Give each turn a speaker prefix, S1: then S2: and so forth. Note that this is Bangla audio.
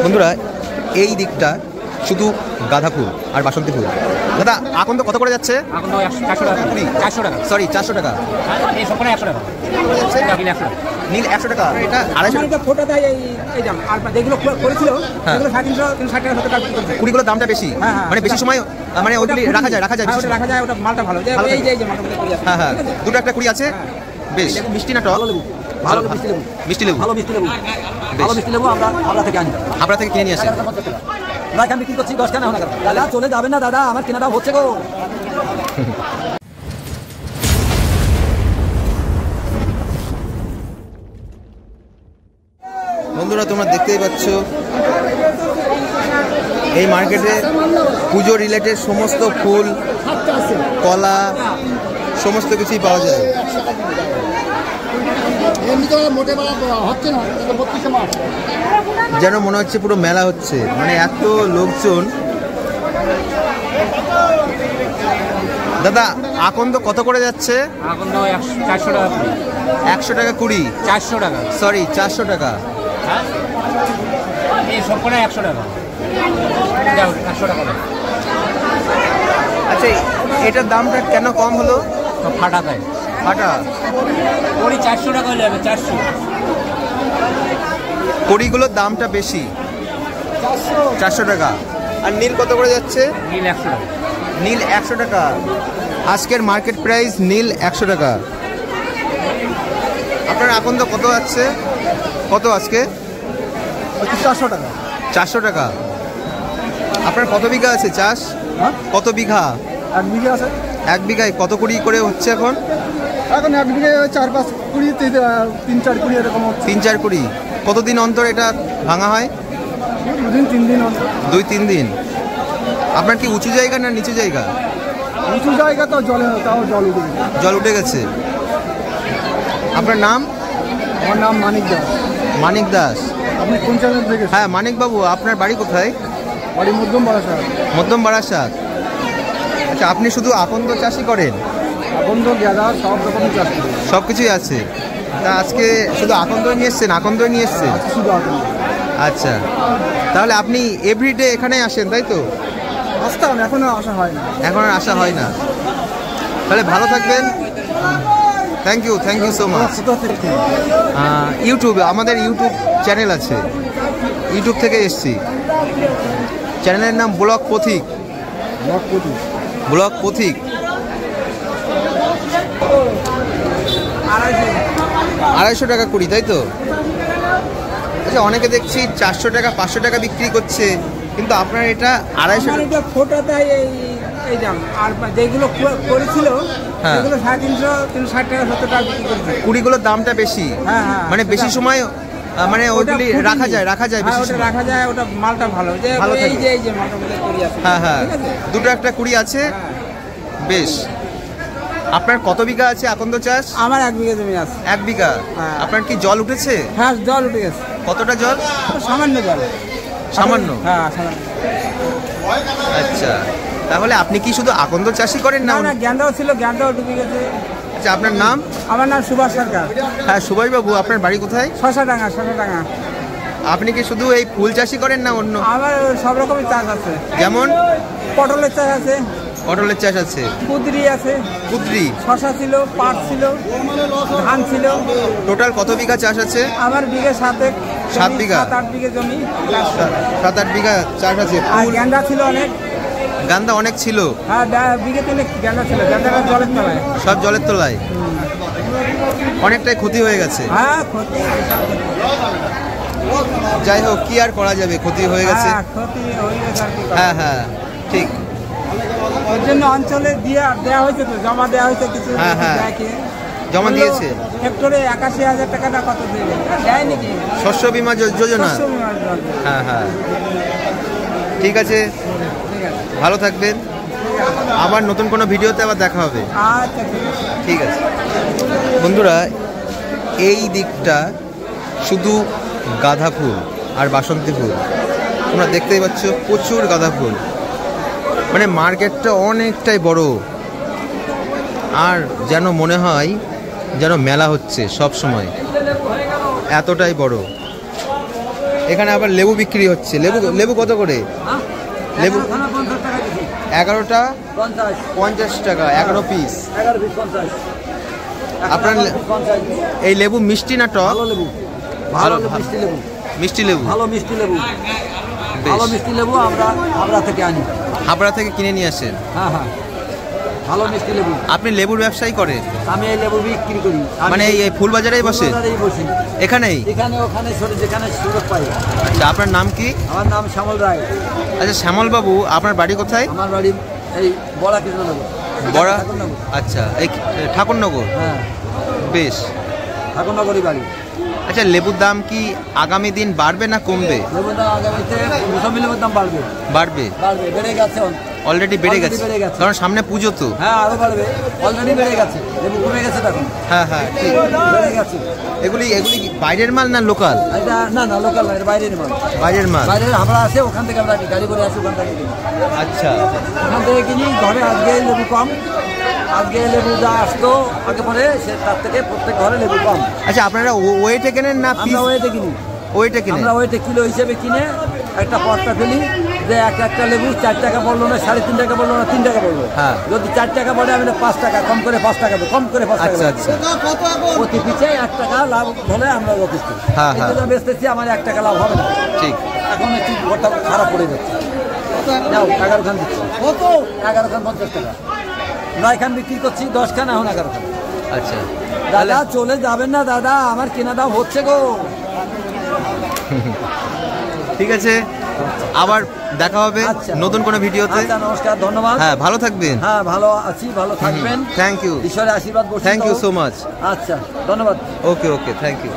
S1: বন্ধুরা এই দিকটা শুধু গাঁদা ফুল আর বাসন্তী ফুল। দাদা এখন তো কত করে যাচ্ছে?
S2: এখন তো 400 টাকা। 400 টাকা,
S1: সরি 400 টাকা।
S2: এই সবকটা 100 টাকা।
S1: নীল 100 টাকা, এটা 250
S2: টাকা। ফোটা দেয় এই দাম। আর যেগুলো করেছিল সেগুলো 350 টাকা 360 টাকা বিক্রি করছে।
S1: কুড়িগুলোর দামটা বেশি, মানে বেশি সময় মানে ওইগুলি রাখা যায়
S2: ওটা রাখা যায়, ওটা মালটা ভালো। এই যে মালটা কুড়ি আছে।
S1: হ্যাঁ, দুটো একটা কুড়ি আছে। বেশ মিষ্টি না টক?
S2: ভালো মিষ্টি লেবু।
S1: মিষ্টি লেবু,
S2: ভালো মিষ্টি লেবু। ভালো মিষ্টি লেবু আমরা হাবড়া থেকে আনি।
S1: হাবড়া থেকে কিনে নিয়ে আসেন।
S2: না আমি বিক্রি করছি 10 টাকা। দাদা চলে যাবেন না দাদা, আমার কেনাটা হচ্ছে গো।
S1: বন্ধুরা তোমরা দেখতেই পাচ্ছ এই মার্কেটে পুজো রিলেটেড সমস্ত ফুল, কলা, সমস্ত কিছুই পাওয়া যায়। যেন মনে হচ্ছে পুরো মেলা হচ্ছে, মানে এত লোকজন। দাদা আকন্দ কত করে যাচ্ছে?
S2: আকন্দ 400 টাকা।
S1: 100 টাকা কুড়ি?
S2: 400 টাকা,
S1: সরি 400 টাকা।
S2: এই সবকটা 100 টাকা। 100 টাকা।
S1: আচ্ছা এটার দামটা কেন কম হলো?
S2: ফাটা দেয়,
S1: ফাটা।
S2: কুড়ি 400 টাকা হয়ে যাবে। 400
S1: কুড়িগুলোর দামটা বেশি, 400 টাকা। আর নীল কত করে যাচ্ছে?
S2: নীল 100 টাকা।
S1: নীল 100 টাকা। আজকের মার্কেট প্রাইস নীল 100 টাকা। আপনার আকন্দ কত যাচ্ছে? কত আজকে?
S2: 400 টাকা।
S1: 400 টাকা। আপনার কত বিঘা আছে চাষ? কত বিঘা?
S2: 1 বিঘা আছে।
S1: 1 বিঘায় কত কুড়ি করে হচ্ছে এখন?
S2: এখন 1 বিঘায় 4-5 কুড়ি, 3-4 কুড়ি এরকম হচ্ছে।
S1: 3-4 কুড়ি। কতদিন অন্তর এটা ভাঙা হয়?
S2: 2-3 দিন অন্তর।
S1: 2-3 দিন। আপনার কি উঁচু জায়গা না নিচু জায়গা?
S2: উঁচু জায়গা তো জল উঠে গেছে।
S1: জল উঠে গেছে। আপনার নাম?
S2: আমার নাম মানিক দাস।
S1: মানিক দাস।
S2: আপনি কোন চ্যানেল থেকে?
S1: হ্যাঁ মানিক বাবু, আপনার বাড়ি কোথায়?
S2: বাড়ি মধ্যম বারাসাত।
S1: মধ্যম বারাসাত। আচ্ছা আপনি শুধু আকন্দ চাষই করেন?
S2: আকন্দ, গাঁদা সব রকমের চাষ করি।
S1: সব কিছুই আছে। তা আজকে শুধু আকন্দ নিয়ে এসছেন? আকন্দ নিয়ে এসছেন?
S2: শুধু আকন্দ।
S1: আচ্ছা তাহলে আপনি এভরিডে এখানে আসেন তাই তো?
S2: আসতাম, এখনো আসা হয় না।
S1: এখন আর আসা হয় না। তাহলে ভালো থাকবেন। Thank you so much. ইউটিউবে আমাদের ইউটিউব চ্যানেল আছে, ইউটিউব থেকে এসছি। চ্যানেলের নাম ব্লগ পথিক। ব্লগ পথিক। 250 টাকা কুড়ি তাই তো? আচ্ছা অনেকে দেখছি 400 টাকা 500 টাকা বিক্রি করছে, কিন্তু আপনার এটা 250 টাকা।
S2: ফোটা দেয় এই দাম। আর যেগুলো করেছিল সেগুলো 350-360 টাকা 70 টাকা বিক্রি করছে।
S1: কুড়িগুলোর দামটা বেশি, মানে বেশি সময় মানে ওইগুলি রাখা যায় বেশি
S2: ওটা
S1: সময়।
S2: রাখা যায়, ওটা মালটা ভালো। এই যে মালটা কুড়ি আছে।
S1: হ্যাঁ দুটো একটা কুড়ি আছে। বেশ। আপনার কত বিঘা আছে আকন্দ চাষ?
S2: আমার 1 বিঘা জমি আছে।
S1: 1 বিঘা। আপনার কি জল উঠেছে?
S2: হ্যাঁ জল উঠে গেছে।
S1: কতটা জল?
S2: সামান্য জল।
S1: সামান্য?
S2: হ্যাঁ সামান্য।
S1: আচ্ছা তাহলে আপনি কি শুধু আকন্দ চাষই করেন না?
S2: না গ্যান্দাও ছিল, গ্যান্দাও ডুবে গেছে।
S1: আচ্ছা আপনার নাম?
S2: আমার নাম সুভাষ সরকার।
S1: হ্যাঁ সুভাষ বাবু, আপনার বাড়ি কোথায়?
S2: শশাডাঙ্গা।
S1: আপনি কি শুধু এই ফুল চাষই করেন না অন্য?
S2: আমার সব রকমের চাষ আছে।
S1: যেমন?
S2: পটলের চাষ আছে,
S1: পটলের চাষ আছে,
S2: কুদরি আছে,
S1: কুদরি,
S2: শশা ছিল, পাট ছিল, ধান ছিল।
S1: টোটাল কত বিঘা চাষ আছে?
S2: আমার বিঘে
S1: 7 বিঘা।
S2: 7-8 বিঘে জমি।
S1: 7-8 বিঘা চাষ আছে।
S2: আর গ্যান্দা ছিল অনেক।
S1: গান্দা অনেক ছিল?
S2: হ্যাঁ বিঘে 3 গ্যান্দা ছিল। গ্যান্দাটা জলের তলায়।
S1: সব জলের তলায়? অনেকটাই ক্ষতি হয়ে গেছে।
S2: হ্যাঁ ক্ষতি।
S1: যাই হোক কি আর করা যাবে, ক্ষতি হয়ে গেছে।
S2: ক্ষতি হয়ে গেছে।
S1: হ্যাঁ ঠিক।
S2: ওর জন্য অঞ্চলে দেওয়া হয়েছে, তো জমা দেওয়া হয়েছে কিছু।
S1: জমা দিয়েছে।
S2: হেক্টরে 81,000 টাকা না কত দেবে দেয় নাকি?
S1: শস্য বীমা যোজনা। হ্যাঁ ঠিক আছে, ভালো থাকবেন। আবার নতুন কোনো ভিডিওতে আবার দেখা হবে।
S2: আচ্ছা
S1: ঠিক আছে। বন্ধুরা এই দিকটা শুধু গাঁদা ফুল আর বাসন্তী ফুল। তোমরা দেখতেই পাচ্ছ প্রচুর গাঁদা ফুল, মানে মার্কেটটা অনেকটাই বড়। আর যেন মনে হয় যেন মেলা হচ্ছে সব সময়, এতটাই বড়। এখানে আবার লেবু বিক্রি হচ্ছে। লেবু লেবু কত করে? লেবু 11টা 50 টাকা, 11 পিস। আপনার এই লেবু মিষ্টি না টক? ভালো মিষ্টি লেবু। মিষ্টি লেবু,
S3: ভালো মিষ্টি লেবু, ভালো মিষ্টি লেবু আমরা হাবড়া থেকে আনি।
S1: হাবড়া থেকে কিনে নিয়ে আসেন?
S3: হ্যাঁ হ্যাঁ, ভালো মিষ্টি লেবু।
S1: আপনি লেবুর ব্যবসায়ী করেন?
S3: আমি এই লেবু বিক্রি করি।
S1: মানে এই ফুলবাজারেই বসে?
S3: বসি
S1: এখানেই?
S3: এখানে ওখানে ছোটো যেখানে সুযোগ পাই।
S1: আচ্ছা, আপনার নাম কি?
S3: আমার নাম শ্যামল রায়।
S1: আচ্ছা শ্যামল বাবু, আপনার বাড়ি কোথায়?
S3: আমার বাড়ি এই বড়া কৃষ্ণনগর।
S1: বড়া? আচ্ছা, এই ঠাকুরনগর।
S3: হ্যাঁ
S1: বেশ,
S3: ঠাকুরনগরই বাড়ি।
S1: আচ্ছা, লেবুর দাম কি আগামী দিন বাড়বে না কমবে?
S3: লেবুর দাম আগামীতে মৌসুমি লেবুর দাম বাড়বে।
S1: বাড়বে?
S3: বাড়বে, বেড়ে গেছে,
S1: অলরেডি বেড়ে গেছে, কারণ সামনে পুজো তো।
S3: হ্যাঁ আরো বাড়বে, অলরেডি বেড়ে গেছে, লেবু কমে গেছে তখন।
S1: হ্যাঁ হ্যাঁ, ঠিক
S3: বেড়ে গেছে।
S1: এগুলি এগুলি কি বাইরের মাল না লোকাল?
S3: এটা না না, লোকাল না, এটা বাইরের মাল।
S1: বাইরের মাল?
S3: বাইরের হাবড়া আছে, ওখান থেকে আমরা গাড়ি করে আসি, ওখান থেকে কিনি।
S1: আচ্ছা,
S3: ওখান থেকে কিনি। ঘরে আজকে লেবু কম, আজকে লেবু যা আসতো আগে পরে সে তার থেকে প্রত্যেক ঘরে লেবু কম।
S1: আচ্ছা, আপনারা ওয়েটে কেনেন না পিস?
S3: আমরা ওয়েটে কিনি।
S1: ওয়েটে কিনে?
S3: আমরা ওয়েটে কিলো হিসেবে কিনে একটা পটটা ফেলি, যে একটা লেবু 4 টাকা পড়লো না, 3.5 টাকা পড়লো না, 3 টাকা পড়লো।
S1: হ্যাঁ,
S3: যদি 4 টাকা পড়ে আমি 5 টাকা কম করে 5 টাকা, কম করে 5 টাকা।
S1: আচ্ছা আচ্ছা,
S3: প্রতি পিছে 1 টাকা লাভ হলে আমরা যথেষ্ট।
S1: হ্যাঁ হ্যাঁ,
S3: বেচতেছি, আমার 1 টাকা লাভ হবে না।
S1: ঠিক।
S3: এখন একটু ঘরটা খারাপ পড়ে যাচ্ছে। যাও 11 খান দিচ্ছি। কত? 11 খান 50 টাকা। 9 খান বিক্রি করছি, 10 খান, এখন 11 খান।
S1: আচ্ছা
S3: দাদা চলে যাবেন না দাদা, আমার কেনা দাম হচ্ছে গো।
S1: ঠিক আছে, আবার দেখা হবে নতুন কোনো ভিডিওতে।
S3: আচ্ছা, নমস্কার, ধন্যবাদ।
S1: হ্যাঁ, ভালো থাকবেন।
S3: হ্যাঁ, ভালো আছি, ভালো থাকবেন।
S1: থ্যাংক ইউ,
S3: ঈশ্বরের আশীর্বাদ।
S1: Thank you so much.
S3: আচ্ছা, ধন্যবাদ।
S1: Okay okay, thank you.